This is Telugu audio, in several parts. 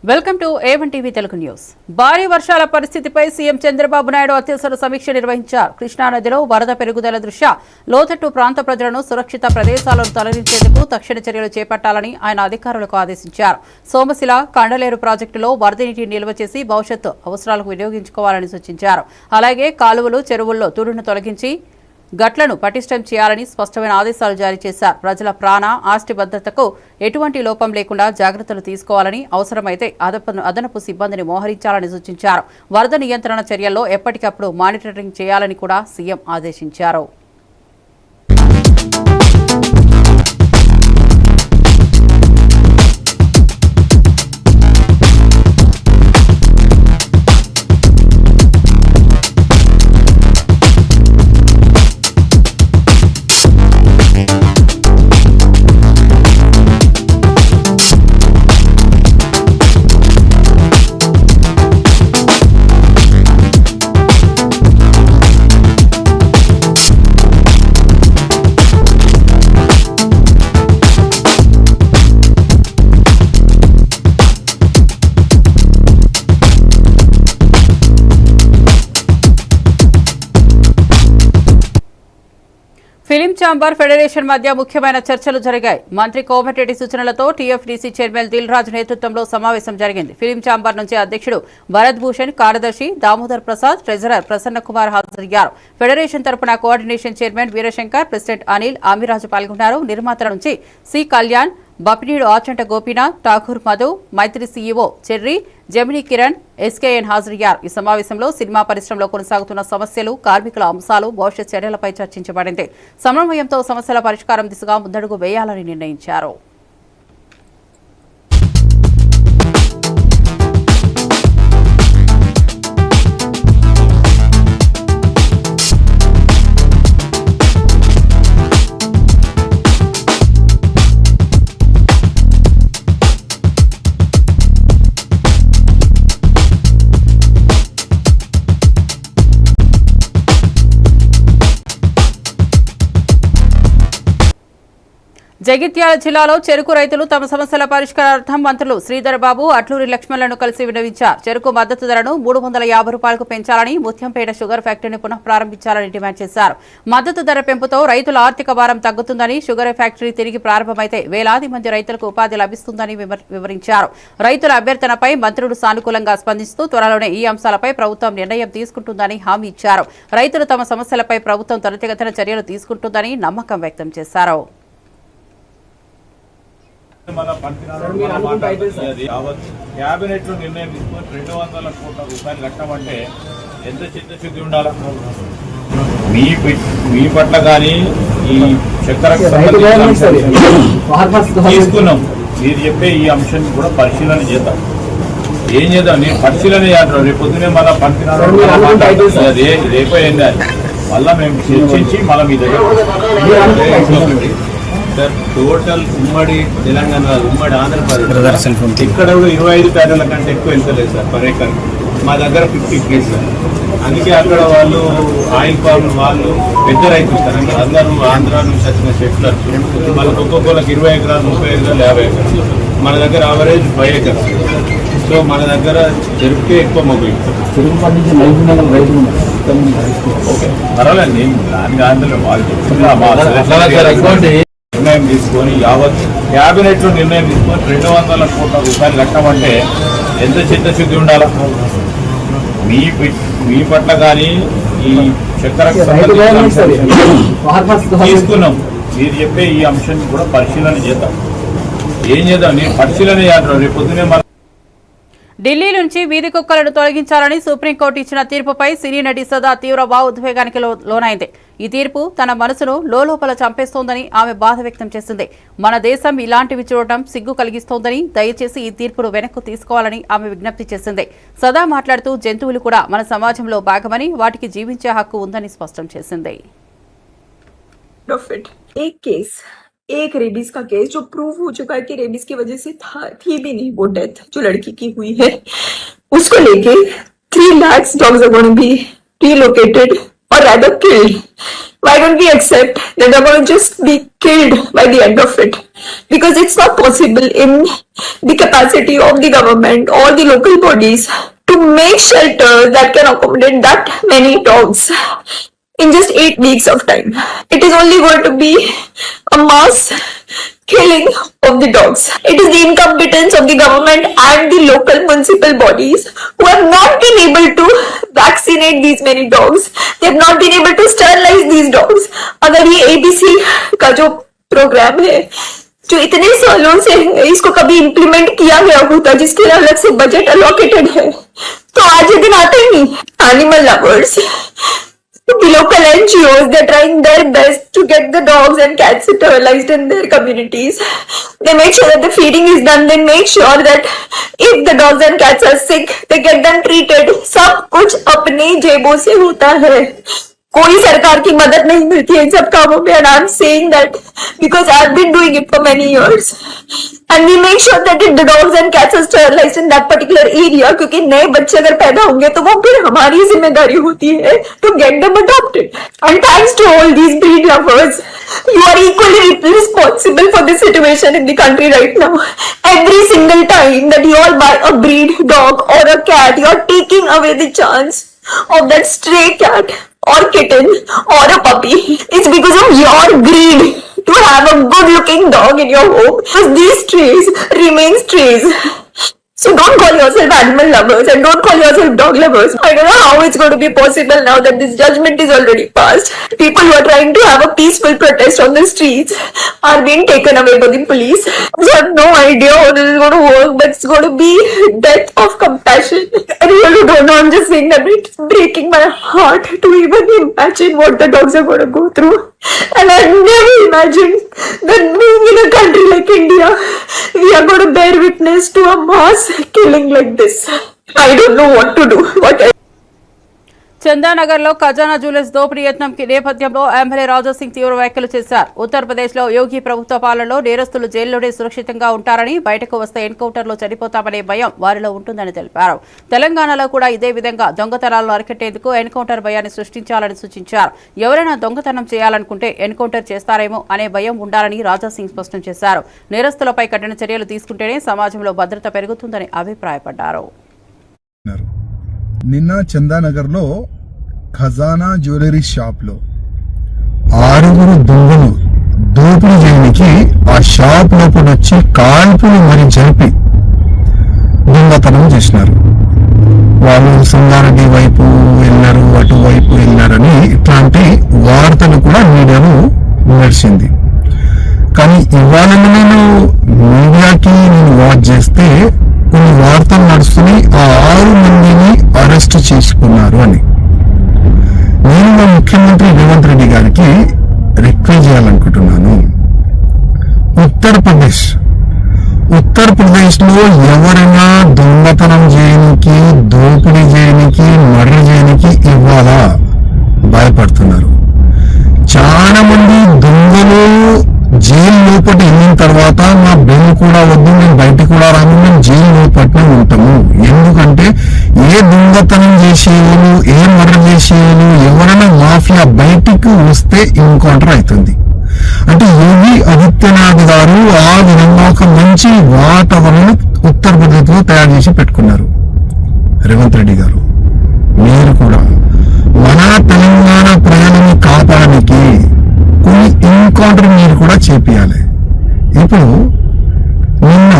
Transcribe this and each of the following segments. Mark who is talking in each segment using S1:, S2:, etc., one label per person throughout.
S1: Welcome to A1 TV Telugu news. భారీ వర్షాల పరిస్థితిపై సీఎం చంద్రబాబు నాయుడు అత్యవసర సమీక్ష నిర్వహించారు. కృష్ణానదిలో వరద పెరుగుదల దృష్ట్యా లోతట్టు ప్రాంత ప్రజలను సురక్షిత ప్రదేశాలను తరలించేందుకు తక్షణ చర్యలు చేపట్టాలని ఆయన అధికారులకు ఆదేశించారు. సోమశిల కండలేరు ప్రాజెక్టులో వరద నీటిని నిల్వ చేసి భవిష్యత్తు అవసరాలకు వినియోగించుకోవాలని సూచించారు. అలాగే కాలువలు, చెరువుల్లో తుడును తొలగించి గట్లను పటిష్టం చేయాలని స్పష్టమైన ఆదేశాలు జారీ చేశారు. ప్రజల ప్రాణ, ఆస్తి భద్రతకు ఎటువంటి లోపం లేకుండా జాగ్రత్తలు తీసుకోవాలని, అవసరమైతే అదనపు సిబ్బందిని మోహరించాలని సూచించారు. వరద నియంత్రణ చర్యల్లో ఎప్పటికప్పుడు మానిటరింగ్ చేయాలని కూడా సీఎం ఆదేశించారు. ఫిలిం ఛాంబర్ ఫెడరేషన్ మధ్య ముఖ్యమైన చర్చలు జరిగాయి. మంత్రి కోమటిరెడ్డి సూచనలతో టీఎఫ్డీసీ చైర్మన్ దిల్ రాజు నేతృత్వంలో సమావేశం జరిగింది. ఫిలిం ఛాంబర్ నుంచి అధ్యక్షుడు భరత్ భూషణ్, కార్యదర్శి దామోదర్ ప్రసాద్, ట్రెజరర్ ప్రసన్న కుమార్ హాజరయ్యారు. ఫెడరేషన్ తరపున coordination chairman Veerashankar, president Anil, Amiraju పాల్గొన్నారు. నిర్మాతల నుంచి C Kalyan, Bapineedu Achanta Gopinath, Thakur Madhu, Mythri CEO Cherry, Gemini Kiran, SKN హాజరయ్యారు. ఈ సమావేశంలో సినిమా పరిశ్రమలో కొనసాగుతున్న సమస్యలు, కార్మికుల అంశాలు, భవిష్యత్ చర్యలపై చర్చించబడింది. సమన్వయంతో సమస్యల పరిష్కారం దిశగా ముందడుగు వేయాలని నిర్ణయించారు. జగిత్యాల జిల్లాలో చెరుకు రైతులు తమ సమస్యల పరిష్కారార్థం మంత్రులు శ్రీధర్ బాబు, అట్లూరి లక్ష్మణ్లను కలిసి విన్నవించారు. చెరుకు మద్దతు ధరను 350 రూపాయలకు పెంచాలని, ముత్యంపేట షుగర్ ఫ్యాక్టరీని పునః ప్రారంభించాలని డిమాండ్ చేశారు. మద్దతు ధర పెంపుతో రైతుల ఆర్థిక భారం తగ్గుతుందని, షుగర్ ఫ్యాక్టరీ తిరిగి ప్రారంభమైతే వేలాది మంది రైతులకు ఉపాధి లభిస్తుందని వివరించారు. రైతుల అభ్యర్థనపై మంత్రులు సానుకూలంగా స్పందిస్తూ త్వరలోనే ఈ అంశాలపై ప్రభుత్వం నిర్ణయం తీసుకుంటుందని హామీ ఇచ్చారు. రైతులు తమ సమస్యలపై ప్రభుత్వం త్వరితగతిన చర్యలు తీసుకుంటుందని నమ్మకం వ్యక్తం చేశారు.
S2: క్యాబినెట్ లో నిర్ణయం తీసుకొని 200 కోట్ల రూపాయలు కట్టమంటే ఎంత చిత్తశుద్ధి ఉండాలి మీ పట్ల కానీ ఈ చక్కెరకు తీసుకున్నాం. మీరు చెప్పే ఈ అంశాన్ని కూడా పరిశీలన చేద్దాం. ఏం చేద్దాం, నేను పరిశీలన చేద్దాం. రేపు పొద్దునే మళ్ళీ రేపే ఏంది మళ్ళీ మేము చర్చించి మళ్ళీ మీ దగ్గర టోటల్ ఉమ్మడి తెలంగాణ, ఉమ్మడి ఆంధ్రప్రదేశ్ ఇక్కడ 25 ప్యాడల కంటే ఎక్కువ వెళ్తలేదు సార్ పర్ ఏకర్. మా దగ్గర 50 కేసు సార్. అందుకే అక్కడ వాళ్ళు ఆయిల్ ఫార్మ్ వాళ్ళు పెద్ద రైతులు సార్. అందరూ ఆంధ్ర నుంచి వచ్చిన సెటిలర్స్. వాళ్ళకి ఒక్కొక్కరికి 20 ఎకరాలు, 30 ఎకరాలు, 50 ఎకరాలు. మన దగ్గర యావరేజ్ 5 ఎకర్స్. సో మన దగ్గర చెరుకుకే ఎక్కువ మొగ్గు. చెరుకు పండించే రైతులు ఓకే పర్వాలేదు, దానికి ఆంధ్రలో వాళ్ళు నిర్ణయం తీసుకొని యావత్ క్యాబినెట్ లో నిర్ణయం తీసుకొని 200 కోట్ల రూపాయలు కట్టమంటే ఎంత చిత్తశుద్ధి ఉండాలి మీ పట్ల కానీ ఈ చక్కెరకు తీసుకున్నాం. మీరు చెప్పే ఈ అంశాన్ని కూడా పరిశీలన చేద్దాం. ఏం చేద్దాం, నేను పరిశీలన చేద్దాం. రేపు పొద్దునే
S1: ఢిల్లీ నుంచి వీధి కుక్కలను తొలగించాలని సుప్రీంకోర్టు ఇచ్చిన తీర్పుపై సినీ నటి సదా తీవ్ర భావోద్వేగానికి లోనైంది. ఈ తీర్పు తన మనసును లోపల చంపేస్తోందని ఆమె బాధ వ్యక్తం చేసింది. మన దేశం ఇలాంటివి చూడటం సిగ్గు కలిగిస్తోందని, దయచేసి ఈ తీర్పును వెనక్కు తీసుకోవాలని ఆమె విజ్ఞప్తి చేసింది. సదా మాట్లాడుతూ జంతువులు కూడా మన సమాజంలో భాగమని, వాటికి జీవించే హక్కు ఉందని స్పష్టం చేసింది.
S3: एक रेबीज का केस जो प्रूव हो चुका है कि रेबीज की वजह से थी भी नहीं वो डेथ जो लड़की की हुई है, उसको लेके 3 lakhs dogs are going to be relocated or rather killed. Why don't we accept that they're going to just be killed by the end of it? because it's not possible in the capacity of the government or the local bodies to make shelters that can accommodate that many dogs in just 8 weeks of time. It is only going to be a mass killing of the dogs. It is the incompetence of the government and the local municipal bodies who have not been able to vaccinate these many dogs. They have not been able to sterilize these dogs. अगर ये ABC का जो प्रोग्राम है जो इतने सालों से इसको कभी इम्प्लीमेंट किया गया होता जिसके लिए अलग से बजट अलोकेटेड है तो आज ये दिन आते ही नहीं. Animal lovers, the local NGOs, they're trying their best to get the dogs and cats sterilized in their communities. They make sure that the feeding is done. They make sure that if the dogs and cats are sick, they get them treated. सब कुछ अपनी जेबों से होता है. कोई सरकार की मदद नहीं मिलती है इन सब कामों में. And I'm saying that because I've been doing it for many years. And we make sure that the dogs and cats are sterilized in that particular area. क्योंकि नए बच्चे अगर पैदा होंगे तो वो फिर हमारी जिम्मेदारी होती है to get them adopted. And thanks to all these breed lovers, you are equally responsible for the situation in the country right now. Every single time that you all buy a breed dog or a cat, you are taking away the chance of that stray cat or kitten or a puppy. It's because of your greed to have a good looking dog in your home, because these strays remain strays. So don't call yourself animal lovers and don't call yourself dog lovers. I don't know how it's going to be possible now that this judgment is already passed. People who are trying to have a peaceful protest on the streets are being taken away by the police. I have no idea how this is going to work, but it's going to be death of compassion. I really don't know. I'm just saying that it's breaking my heart to even imagine what the dogs are going to go through. And I never imagined that being in a country like India, we are going to bear witness to a mass killing like this. I don't know what to do.
S1: Chandanagar లో ఖజానా జ్యువెలర్స్ దోపిడీ యత్నం నేపథ్యంలో ఎమ్మెల్యే రాజాసింగ్ తీవ్ర వ్యాఖ్యలు చేశారు. ఉత్తరప్రదేశ్ లో యోగి ప్రభుత్వ పాలనలో నేరస్తులు జైల్లోనే సురక్షితంగా ఉంటారని, బయటకు వస్తే ఎన్కౌంటర్ లో చనిపోతామనే భయం వారిలో ఉంటుందని తెలిపారు. తెలంగాణలో కూడా ఇదే విధంగా దొంగతనాలను అరికట్టేందుకు ఎన్కౌంటర్ భయాన్ని సృష్టించాలని సూచించారు. ఎవరైనా దొంగతనం చేయాలనుకుంటే ఎన్కౌంటర్ చేస్తారేమో అనే భయం ఉండాలని రాజాసింగ్ స్పష్టం చేశారు. నేరస్తులపై కఠిన చర్యలు తీసుకుంటేనే సమాజంలో భద్రత పెరుగుతుందని అభిప్రాయపడ్డారు.
S4: నిన్న చందానగర్ లో ఖజానా జ్యువెలరీ షాప్ లో 6 దొంగలు దోపిడీ చేయడానికి ఆ షాప్ లోపల వచ్చి కాల్పులు మరి జరిపి దొంగతనం చేసినారు. వాళ్ళు సంగారెడ్డి వైపు వెళ్ళారు, అటువైపు వెళ్ళారని ఇట్లాంటి వార్తలు కూడా మీడియాలో నడిచింది. కానీ ఇవాళ నేను మీడియాకి వాచ్ చేస్తే కొన్ని వార్తలు నడుస్తున్నాయి, ఆ 6 మందిని అరెస్ట్ చేసుకున్నారు అని. నేను మా ముఖ్యమంత్రి రేవంత్ రెడ్డి గారికి రిక్వెస్ట్ చేయాలనుకుంటున్నాను. ఉత్తరప్రదేశ్ లో ఎవరైనా దొంగతనం చేయడానికి, దోపిడీ చేయడానికి, మర్డర్ చేయడానికి ఇవాళ భయపడుతున్నారు. చాలా మంది దొంగలు జైలు లోపల వెళ్ళిన తర్వాత మా బెయిల్ కూడా వద్దు, మేము బయటకు కూడా రాము, మేము జైలు లోపలనే ఉంటాము. ఎందుకంటే ఏ దొంగతనం చేసేవాళ్ళు, ఏ మర్డర్ చేసేవాళ్ళు, ఎవరైనా మాఫియా బయటికి వస్తే ఎన్కౌంటర్ అవుతుంది. అంటే యోగి ఆదిత్యనాథ్ గారు ఆ విధంగా ఒక మంచి వాతావరణం ఉత్తరప్రదేశ్ లో తయారు చేసి పెట్టుకున్నారు. రేవంత్ రెడ్డి గారు, మీరు కూడా మన తెలంగాణ ప్రజలను కాపాడడానికి కొన్ని ఎన్కౌంటర్ మీరు కూడా చేపియాలి. ఇప్పుడు నిన్న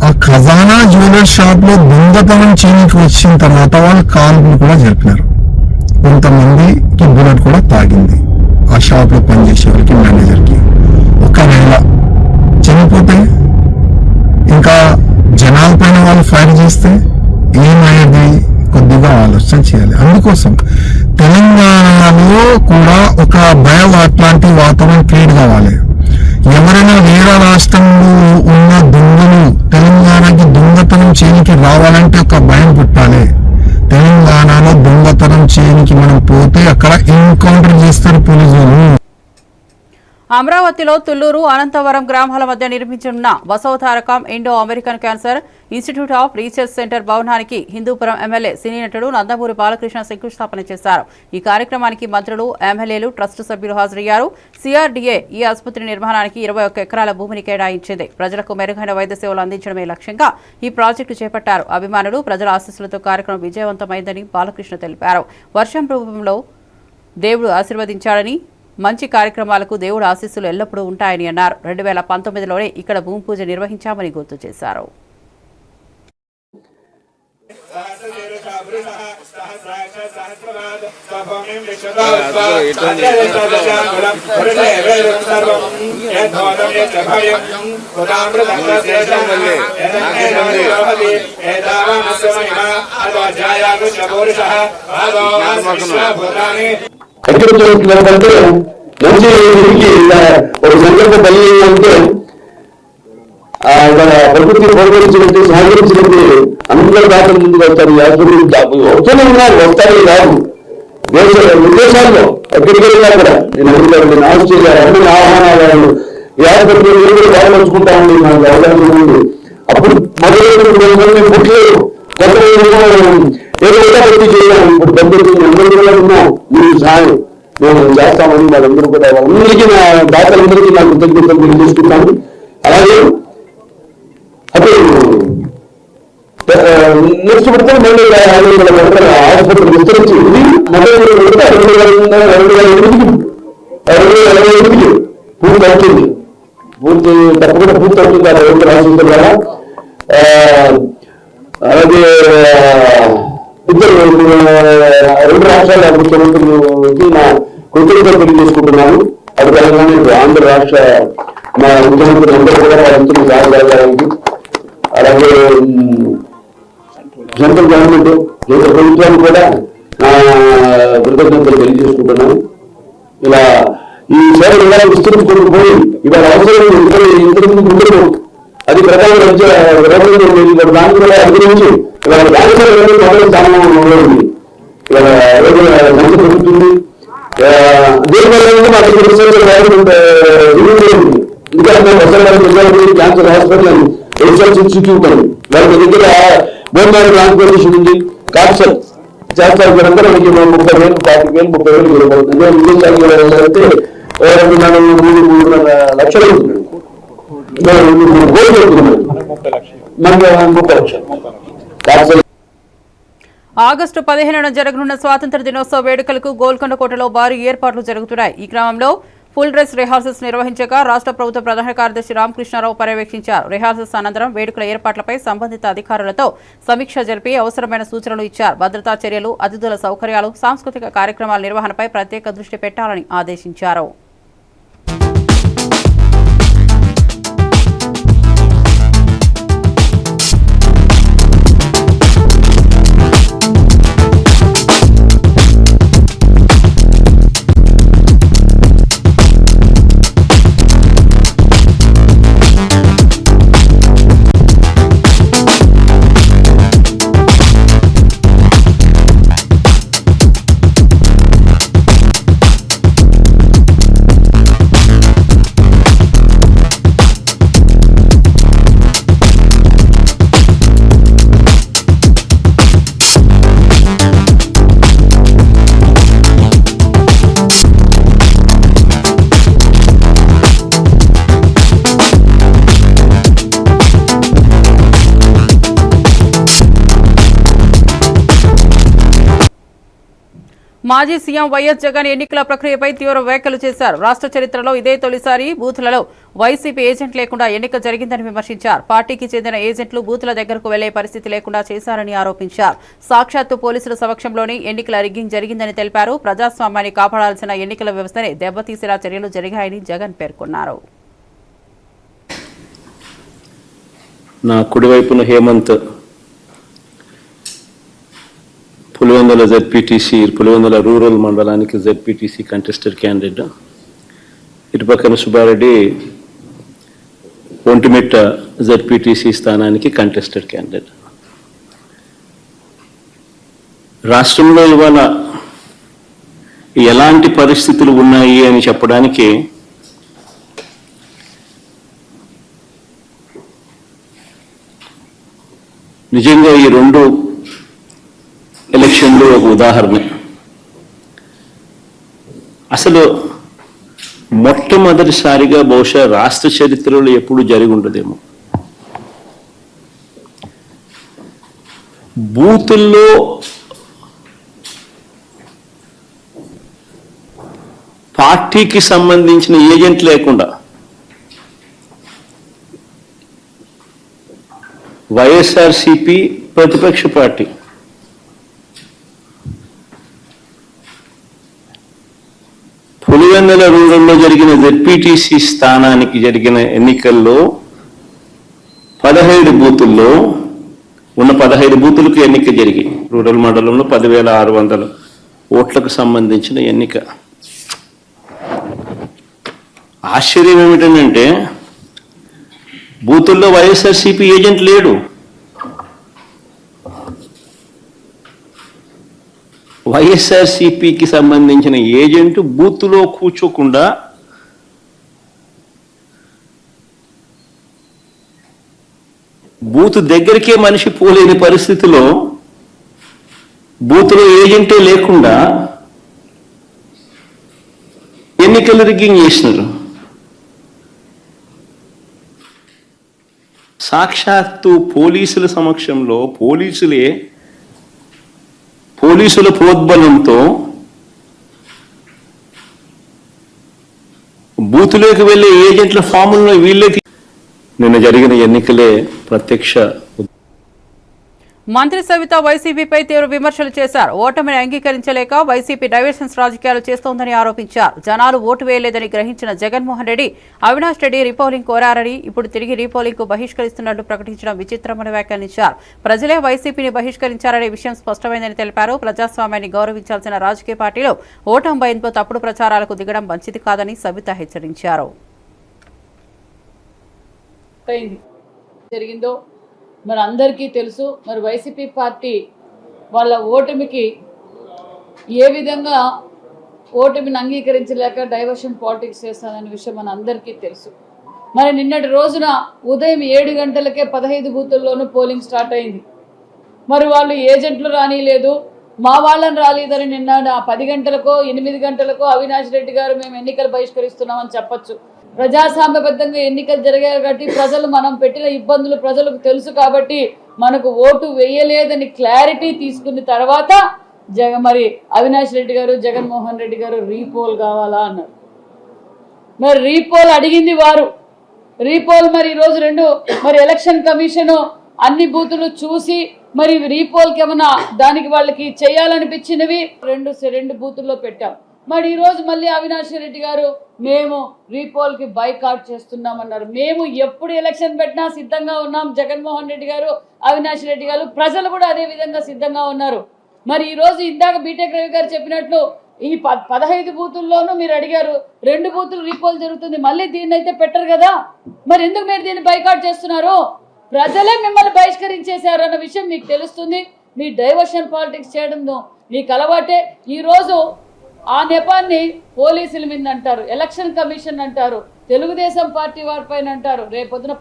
S4: ఆ ఖజానా జ్యువెలర్ షాప్ లో దొంగతనం చేయడానికి వచ్చిన తర్వాత వాళ్ళు కాల్పులు కూడా జరిపినారు. కొంతమందికి బుల్లెట్ కూడా తాగింది. ఆ షాప్ లో పనిచేసే వాళ్ళకి, మేనేజర్ కి. ఒకవేళ చనిపోతే ఇంకా జనాల పైన వాళ్ళు ఫైర్ చేస్తే ఏమయ్యేది? కొద్దిగా ఆలోచన చేయాలి. అందుకోసం తెలంగాణలో కూడా ఒక భయం అట్లాంటి వాతావరణం క్రియేట్ కావాలి. ఎవరైనా వేరే రాష్ట్రంలో ఉన్న దొంగలు తెలంగాణకి దొంగతనం చేయడానికి రావాలంటే ఒక భయం పుట్టాలి. తెలంగాణలో దొంగతనం చేయడానికి మనం పోతే అక్కడ ఎన్కౌంటర్ చేస్తారు పోలీసులు.
S1: అమరావతిలో తుళ్లూరు అనంతవరం గ్రామాల మధ్య నిర్మించనున్న Basavatarakam Indo American cancer institute of research centre భవనానికి హిందూపురం ఎమ్మెల్యే సినీ నటుడు నందమూరి బాలకృష్ణ శంకుస్థాపన చేశారు. ఈ కార్యక్రమానికి మంత్రులు, ఎమ్మెల్యేలు, ట్రస్ట్ సభ్యులు హాజరయ్యారు. సిఆర్డీఏ ఈ ఆసుపత్రి నిర్మాణానికి 21 ఎకరాల భూమిని కేటాయించింది. ప్రజలకు మెరుగైన వైద్య సేవలు అందించడమే లక్ష్యంగా ఈ ప్రాజెక్టు చేపట్టారు. అభిమానులు, ప్రజల ఆశీస్సులతో కార్యక్రమం విజయవంతమైందని బాలకృష్ణ తెలిపారు. వర్షం రూపంలో దేవుడు ఆశీర్వదించాడని, మంచి కార్యక్రమాలకు దేవుడు ఆశీస్సులు ఎల్లప్పుడూ ఉంటాయని అన్నారు. 2019లోనే ఇక్కడ భూమి పూజ నిర్వహించామని గుర్తు చేశారు.
S5: ఎక్కడ చూస్తున్నారంటే మంచి ఒక సంకల్ప బలి అంటే ప్రకృతి పోగొచ్చినట్టు సహకరించినట్టు అందరూ దాఖలు ముందుకు వస్తారు. వస్తూనే ఉన్నారు, వస్తారు కాదు. విదేశాల్లో ఎక్కడికి వెళ్ళినా కూడా నేను అడుగుతాను, ఆస్ట్రేలియా అన్ని ఆహ్వానాలు యాభై కూడా బాగా ఉంది. మనకు అవకాశం ఉంది. అప్పుడు మొదలైన పుట్టలేదు, కొత్త ఏదో వచ్చి చేయాలి. ఇప్పుడు డబ్బులు అందరూ కూడా ఉన్నాం, మీరు సహాయం మేము చేస్తామని వాళ్ళందరూ కూడా అందరికీ నా దాతలందరికీ నాకు కృతజ్ఞతలు తెలియజేసుకుంటాను. అలాగే అప్పుడు నెక్స్ట్ పడితే మళ్ళీ 5,000 ఎకరాల ఆసుపత్రి విస్తరించి ఇది మొదటి 2028 పూర్తి అవుతుంది. తప్పకుండా పూర్తి అవుతుంది. ఆ రైతు రాష్ట్రం ద్వారా అలాగే ఇద్దరు 2 రాష్ట్రాల ముఖ్యమంత్రులకి నా కృతజ్ఞతలు తెలియజేసుకుంటున్నాను. అది తెలంగాణ, ఆంధ్ర రాష్ట్ర మా ముఖ్యమంత్రులు అందరూ కూడా వాళ్ళందరూ సహాయపడడానికి, అలాగే సెంట్రల్ గవర్నమెంట్, కేంద్ర ప్రభుత్వాన్ని కూడా నా కృతజ్ఞతలు తెలియజేసుకుంటున్నాను. ఇలా ఈ సేవలు ఇలా విస్తరించుకుంటూ పోయి ఇవాళ అవసరం ఇంతకుముందు ఉండదు. అది ప్రధాన దాన్ని కూడా అధిగమించి ఇవాళ క్యాన్సర్ మొదటి స్థానంలో ఉంది. ఇవాళ సంఖ్య పెరుగుతుంది. దీనివల్ల మాకు క్యాన్సర్ హాస్పిటల్ రీసెర్చ్ ఇన్స్టిట్యూట్ అని వాళ్ళ దగ్గర బోన్ మ్యారో ట్రాన్స్ప్లాంటేషన్ ఉంది. క్యాన్సర్ చేస్తారు. మీరందరూ 30,000, 40,000, 30,000 అదే విదేశాలకు అయితే 3 లక్షలు అవుతుంది. 30 లక్షలు.
S1: ఆగస్టు 15న జరగనున్న స్వాతంత్ర దినోత్సవ వేడుకలకు గోల్కొండ కోటలో భారీ ఏర్పాట్లు జరుగుతున్నాయి. ఈ క్రమంలో ఫుల్ డ్రెస్ రిహార్సల్స్ నిర్వహించగా రాష్ట్ర ప్రభుత్వ ప్రధాన కార్యదర్శి రామకృష్ణారావు పర్యవేక్షించారు. రిహార్సల్స్ అనంతరం వేడుకల ఏర్పాట్లపై సంబంధిత అధికారులతో సమీక్ష జరిపి అవసరమైన సూచనలు ఇచ్చారు. భద్రతా చర్యలు, అతిథుల సౌకర్యాలు, సాంస్కృతిక కార్యక్రమాల నిర్వహణపై ప్రత్యేక దృష్టి పెట్టాలని ఆదేశించారు. మాజీ సీఎం వైఎస్ జగన్ ఎన్నికల ప్రక్రియపై తీవ్ర వ్యాఖ్యలు చేశారు. రాష్ట్ర చరిత్రలో ఇదే తొలిసారి బూత్లలో వైసీపీ ఏజెంట్ లేకుండా ఎన్నిక జరిగిందని విమర్శించారు. పార్టీకి చెందిన ఏజెంట్లు బూత్ల దగ్గరకు వెళ్లే పరిస్థితి లేకుండా చేశారని ఆరోపించారు. సాక్షాత్తు పోలీసుల సమక్షంలోనే ఎన్నికల రిగ్గింగ్ జరిగిందని తెలిపారు. ప్రజాస్వామ్యాన్ని కాపాడాల్సిన ఎన్నికల వ్యవస్థనే దెబ్బతీసేలా చర్యలు జరిగాయని జగన్ పేర్కొన్నారు.
S2: నా కుడివైపున హేమంత్ పులివెందుల జెడ్పీటీసీ, పులివెందుల రూరల్ మండలానికి జెడ్పీటీసీ కంటెస్టెడ్ క్యాండిడేట్, ఇటు పక్కన సుబ్బారెడ్డి ఒంటిమిట్ట జెడ్పీటీసీ స్థానానికి కంటెస్టెడ్ క్యాండిడేట్. రాష్ట్రంలో ఇవాళ ఎలాంటి పరిస్థితులు ఉన్నాయి అని చెప్పడానికి నిజంగా ఈ 2 ఎలక్షన్లు ఒక ఉదాహరణ. అసలు మొట్టమొదటిసారిగా బహుశా రాష్ట్ర చరిత్రలో ఎప్పుడు జరిగి ఉండదేమో బూతుల్లో పార్టీకి సంబంధించిన ఏజెంట్ లేకుండా వైఎస్ఆర్సీపీ ప్రతిపక్ష పార్టీ పులివెందుల రూరల్లో జరిగిన జెడ్పీటీసీ స్థానానికి జరిగిన ఎన్నికల్లో 15 బూతుల్లో ఉన్న 15 బూతులకు ఎన్నిక జరిగి రూరల్ మండలంలో 10,600 ఓట్లకు సంబంధించిన ఎన్నిక. ఆశ్చర్యం ఏమిటంటే బూతుల్లో వైఎస్ఆర్సీపీ ఏజెంట్ లేడు. వైఎస్ఆర్సీపీకి సంబంధించిన ఏజెంట్ బూత్లో కూర్చోకుండా బూత్ దగ్గరికే మనిషి పోలేని పరిస్థితిలో బూత్లో ఏజెంటే లేకుండా ఎన్నికలు రిగ్గింగ్ చేసినారు. సాక్షాత్తు పోలీసుల సమక్షంలో పోలీసుల ప్రోద్బలంతో బూతులోకి వెళ్లే ఏజెంట్ల ఫాములను వీళ్ళకి నిన్న జరిగిన ఎన్నికలే ప్రత్యక్ష.
S1: మంత్రి సవిత వైసీపీపై తీవ్ర విమర్శలు చేశారు. ఓటమిని అంగీకరించలేక వైసీపీ డైవర్షన్స్ రాజకీయాలు చేస్తోందని ఆరోపించారు. జనాలు ఓటు వేయలేదని గ్రహించిన జగన్మోహన్ రెడ్డి అవినాష్ రెడ్డి రీపోలింగ్ కోరారని, ఇప్పుడు తిరిగి రీపోలింగ్ కు బహిష్కరిస్తున్నట్లు ప్రకటించడం విచిత్రమని వ్యాఖ్యానించారు. ప్రజలే వైసీపీని బహిష్కరించారనే విషయం స్పష్టమైందని తెలిపారు. ప్రజాస్వామ్యాన్ని గౌరవించాల్సిన రాజకీయ పార్టీలో ఓటమి భయంతో తప్పుడు ప్రచారాలకు దిగడం మంచిది కాదని సవిత హెచ్చరించారు.
S6: జరిగిందో మరి అందరికీ తెలుసు. మరి వైసీపీ పార్టీ వాళ్ళ ఓటమికి ఏ విధంగా ఓటమిని అంగీకరించలేక డైవర్షన్ పాలిటిక్స్ చేస్తాననే విషయం మన అందరికీ తెలుసు. మరి నిన్నటి రోజున ఉదయం 7 గంటలకే 15 బూతుల్లోనూ పోలింగ్ స్టార్ట్ అయింది. మరి వాళ్ళు ఏజెంట్లు రానిలేదు, మా వాళ్ళని రాలేదని నిన్న 10 గంటలకో 8 గంటలకో అవినాష్ రెడ్డి గారు మేము ఎన్నికలు బహిష్కరిస్తున్నామని చెప్పచ్చు. ప్రజాస్వామ్యబద్ధంగా ఎన్నికలు జరిగాయి కాబట్టి ప్రజలు మనం పెట్టిన ఇబ్బందులు ప్రజలకు తెలుసు కాబట్టి మనకు ఓటు వేయలేదని క్లారిటీ తీసుకున్న తర్వాత మరి అవినాష్ రెడ్డి గారు జగన్మోహన్ రెడ్డి గారు రీపోల్ కావాలా అన్నారు. మరి రీపోల్ అడిగింది వారు. రీపోల్ మరి ఈరోజు మరి ఎలక్షన్ కమిషన్ అన్ని బూతులు చూసి మరి రీపోల్కి ఏమన్నా దానికి వాళ్ళకి చేయాలనిపించినవి రెండు బూతుల్లో పెట్టాం. మరి ఈరోజు మళ్ళీ అవినాష్ రెడ్డి గారు మేము రీపోల్కి బైకాట్ చేస్తున్నామన్నారు. మేము ఎప్పుడు ఎలక్షన్ పెట్టినా సిద్ధంగా ఉన్నాం. జగన్మోహన్ రెడ్డి గారు అవినాష్ రెడ్డి గారు ప్రజలు కూడా అదే విధంగా సిద్ధంగా ఉన్నారు. మరి ఈరోజు ఇందాక బీటెక్ రవి గారు చెప్పినట్లు ఈ 15 బూతుల్లోనూ మీరు అడిగారు, 2 బూతులు రీపోల్ జరుగుతుంది, మళ్ళీ దీన్ని అయితే పెట్టరు కదా, మరి ఎందుకు మీరు దీన్ని బైకాట్ చేస్తున్నారు? ప్రజలే మిమ్మల్ని బహిష్కరించేశారు అన్న విషయం మీకు తెలుస్తుంది. మీ డైవర్షన్ పాలిటిక్స్ చేయడం మీకు అలవాటే. ఈరోజు ఆ నెపాన్ని పోలీసుల మీద అంటారు, ఎలక్షన్ కమిషన్ అంటారు, తెలుగుదేశం పార్టీ వారిపైన అంటారు. రేపొద్దున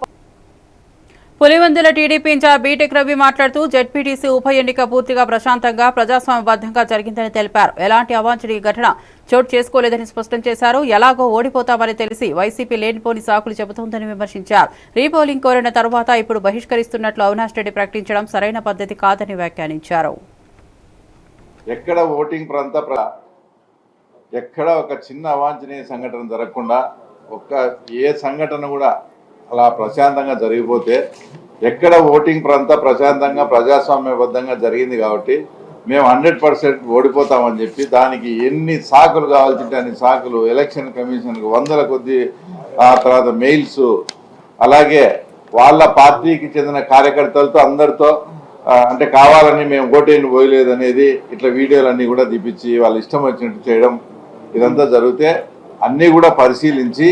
S1: పులివెందుల టీడీపీ ఇన్ఛార్జ్ బీటెక్ రవి మాట్లాడుతూ జెడ్పీటీసీ ఉప ఎన్నిక పూర్తిగా ప్రశాంతంగా ప్రజాస్వామ్యబద్ధంగా జరిగిందని తెలిపారు. ఎలాంటి అవాంఛనీయ ఘటన చోటు చేసుకోలేదని స్పష్టం చేశారు. ఎలాగో ఓడిపోతామని తెలిసి వైసీపీ లేనిపోని సాకులు చెబుతోందని విమర్శించారు. రీపోలింగ్ కోరిన తర్వాత ఇప్పుడు బహిష్కరిస్తున్నట్లు అవినాష్ రెడ్డి ప్రకటించడం సరైన పద్ధతి కాదని వ్యాఖ్యానించారు.
S7: ఎక్కడ ఓటింగ్ ఎక్కడ ఒక చిన్న అవాంఛనీయ సంఘటన జరగకుండా ఏ సంఘటన కూడా అలా ప్రశాంతంగా జరిగిపోతే ఎక్కడ ఓటింగ్ ప్రశాంతంగా ప్రజాస్వామ్యబద్ధంగా జరిగింది కాబట్టి మేము 100% ఓడిపోతామని చెప్పి దానికి ఎన్ని సాకులు కావాల్సింటే అన్ని సాకులు ఎలక్షన్ కమిషన్కు 100 కొద్ది ఆ తర్వాత మెయిల్స్ అలాగే వాళ్ళ పార్టీకి చెందిన కార్యకర్తలతో అందరితో అంటే కావాలని మేము ఓటేని పోయలేదు అనేది ఇట్లా వీడియోలన్నీ కూడా తీపిచ్చి వాళ్ళు ఇష్టం వచ్చినట్టు చేయడం ఇదంతా జరిగితే అన్నీ కూడా పరిశీలించి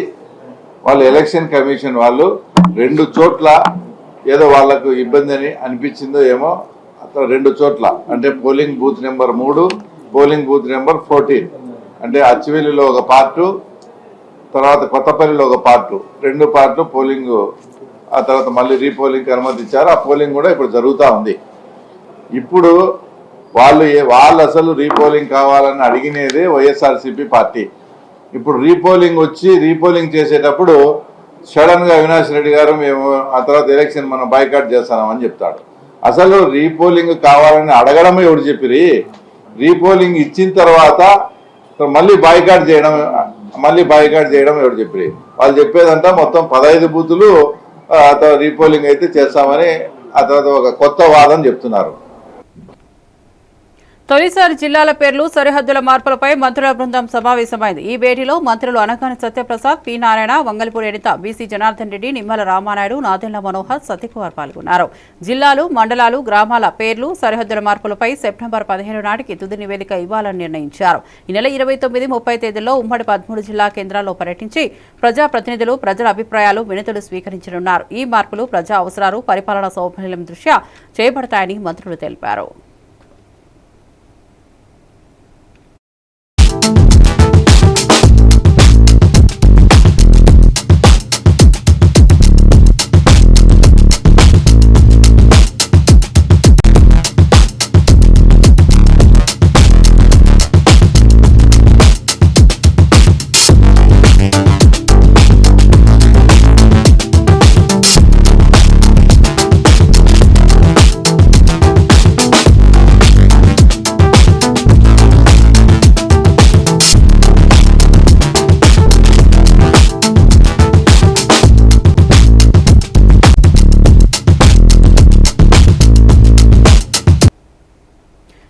S7: వాళ్ళు ఎలక్షన్ కమిషన్ వాళ్ళు 2 చోట్ల ఏదో వాళ్ళకు ఇబ్బంది అని అనిపించిందో ఏమో 2 చోట్ల అంటే polling booth number 3 polling booth number 14 అంటే అచ్చివెల్లిలో ఒక పార్టు తర్వాత కొత్తపల్లిలో ఒక పార్టు 2 పార్ట్లు పోలింగ్ ఆ తర్వాత మళ్ళీ రీపోలింగ్ అనుమతి ఇచ్చారు. ఆ పోలింగ్ కూడా ఇప్పుడు జరుగుతూ ఉంది. ఇప్పుడు వాళ్ళు అసలు రీపోలింగ్ కావాలని అడిగినదే వైఎస్ఆర్సీపీ పార్టీ. ఇప్పుడు రీపోలింగ్ చేసేటప్పుడు సడన్ గా అవినాష్ రెడ్డి గారు మేము ఆ తర్వాత ఎలక్షన్ మనం బాయ్కాట్ చేస్తామని చెప్తాడు. అసలు రీపోలింగ్ కావాలని అడగడం ఎవరు చెప్పిరి? రీపోలింగ్ ఇచ్చిన తర్వాత మళ్ళీ బాయ్కాట్ చేయడం ఎవరు చెప్పిరి? వాళ్ళు చెప్పేదంతా మొత్తం 15 బూతులు రీపోలింగ్ అయితే చేస్తామని ఆ తర్వాత ఒక కొత్త వాదన చెప్తున్నారు.
S1: తొలిసారి జిల్లాల పేర్లు సరిహద్దుల మార్పులపై మంత్రుల బృందం సమావేశమైంది. ఈ భేటీలో మంత్రులు అనగాని సత్యప్రసాద్, పి నారాయణ, వంగల్పూడి అనిత, బీసీ జనార్దన్ రెడ్డి, నిమ్మల రామానాయుడు, నాదెండ్ల మనోహర్, సత్యకుమార్ పాల్గొన్నారు. జిల్లాలు, మండలాలు, గ్రామాల పేర్లు సరిహద్దుల మార్పులపై సెప్టెంబర్ 15 నాటికి తుది నివేదిక ఇవ్వాలని నిర్ణయించారు. ఈ నెల 29, 30 తేదీల్లో ఉమ్మడి 13 జిల్లా కేంద్రాల్లో పర్యటించి ప్రజాప్రతినిధులు ప్రజల అభిప్రాయాలు, వినతులు స్వీకరించనున్నారు. ఈ మార్పులు ప్రజా అవసరాలు, పరిపాలనా సౌలభ్యం దృష్ట్యా చేయబడతాయని మంత్రులు తెలిపారు.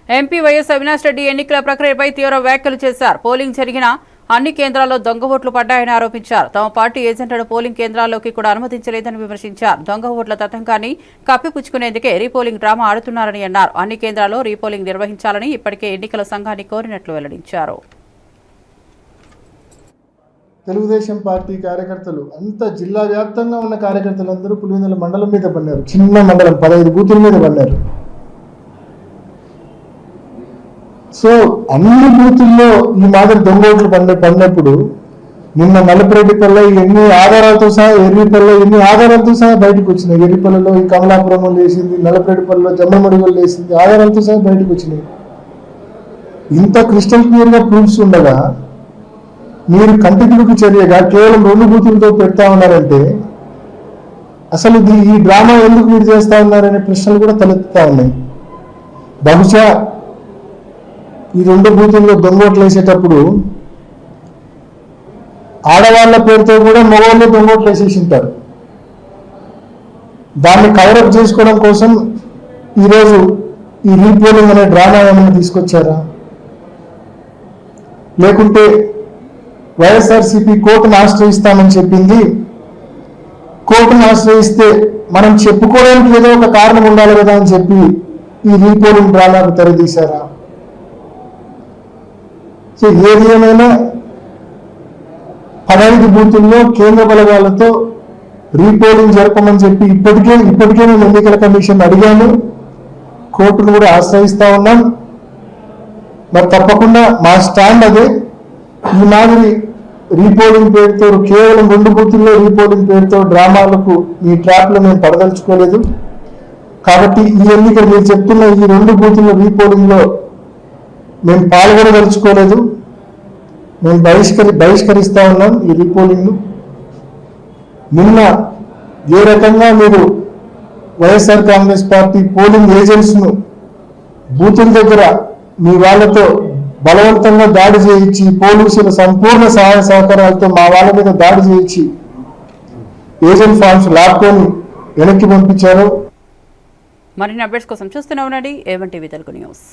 S1: ఎంపీ వైఎస్ అవినాష్ రెడ్డి ఎన్నికల ప్రక్రియపై తీవ్ర వ్యాఖ్యలు చేశారు. పోలింగ్ జరిగిన అన్ని కేంద్రాల్లో దొంగ ఓట్లు పడ్డాయని ఆరోపించారు. తమ పార్టీ ఏజెంట్లను పోలింగ్ కేంద్రాల్లోకి కూడా అనుమతించలేదని విమర్శించారు. దొంగ ఓట్ల తతంగాన్ని కప్పిపుచ్చుకునేందుకే రీపోలింగ్ డ్రామా ఆడుతున్నారని అన్నారు. అన్ని కేంద్రాల్లో రీపోలింగ్ నిర్వహించాలని ఇప్పటికే ఎన్నికల సంఘాన్ని కోరినట్లు వెల్లడించారు.
S8: తెలుగుదేశం పార్టీ కార్యకర్తలు అంత జిల్లా వ్యాప్తంగా ఉన్న కార్యకర్తలందరూ పులివెందుల మండలం మీద పన్నారు. చిన్న మండలం 15 బూతుల మీద పన్నారు. సో అన్ని బూతుల్లో ఈ మాదిరి దొంగ ఓట్లు పడినప్పుడు నిన్న నల్లపరెడ్డిపల్లె ఎన్ని ఆధారాలతో సహా, ఎర్రిపల్లె ఎన్ని ఆధారాలతో సహా బయటకు వచ్చినాయి. ఎర్రిపల్లెలో ఈ కమలాపురం లేసింది, నల్లపరెడ్డిపల్లెలో జమ్మమడిగోలు లేసింది, ఆధారాలతో సహా బయటకు వచ్చినాయి. ఇంత క్రిస్టల్ క్లియర్ గా ప్రూఫ్స్ ఉండగా మీరు కంటికుడుకు చర్యగా కేవలం 2 బూతులతో పెడతా ఉన్నారంటే అసలు ఈ డ్రామా ఎందుకు మీరు చేస్తా ఉన్నారనే ప్రశ్నలు కూడా తలెత్తుతా ఉన్నాయి. బహుశా ఈ 2 బూతుల్లో దొంగోట్లు వేసేటప్పుడు ఆడవాళ్ల పేరుతో కూడా మగవాళ్ళు దొంగోట్లు వేసేసి ఉంటారు. దాన్ని కవరప్ చేసుకోవడం కోసం ఈరోజు ఈ రీపోలింగ్ అనే డ్రామా ఏమైనా తీసుకొచ్చారా? లేకుంటే వైఎస్ఆర్సీపీ కోర్టును ఆశ్రయిస్తామని చెప్పింది, కోర్టును ఆశ్రయిస్తే మనం చెప్పుకోవడానికి ఏదో ఒక కారణం ఉండాలి కదా అని చెప్పి ఈ రీపోలింగ్ డ్రామాకు తెరదీశారా? సో ఏది ఏమైనా 15 బూతుల్లో కేంద్ర బలగాలతో రీపోలింగ్ జరపమని చెప్పి ఇప్పటికే మేము ఎన్నికల కమిషన్ అడిగాము, కోర్టును కూడా ఆశ్రయిస్తా ఉన్నాం. మరి తప్పకుండా మా స్టాండ్ అదే. ఈ మాదిరి రీపోలింగ్ పేరుతో కేవలం 2 బూతుల్లో రీపోలింగ్ పేరుతో డ్రామాలకు ఈ ట్రాప్లో మేము పడదలుచుకోలేదు. కాబట్టి ఈ ఎన్నిక మీరు చెప్తున్న ఈ 2 బూతుల్లో రీపోలింగ్ లో మేము పాల్గొనదలుచుకోలేదు. మేము బహిష్కరిస్తా ఉన్నాం ఈ రీపోలింగ్ ను. నిన్న ఏ రకంగా మీరు YSR Congress party polling agents ను బూతుల దగ్గర మీ వాళ్ళతో బలవంతంగా దాడి చేయించి, పోలీసుల సంపూర్ణ సహాయ సహకారాలతో మా వాళ్ళ మీద దాడి చేయించి ఏజెంట్ ఫార్మ్స్ లాక్కొని వెనక్కి పంపించారు.
S1: మరిన్ని అప్డేట్స్ కోసం చూస్తూనే ఉండండి A1 టీవీ తెలుగు న్యూస్.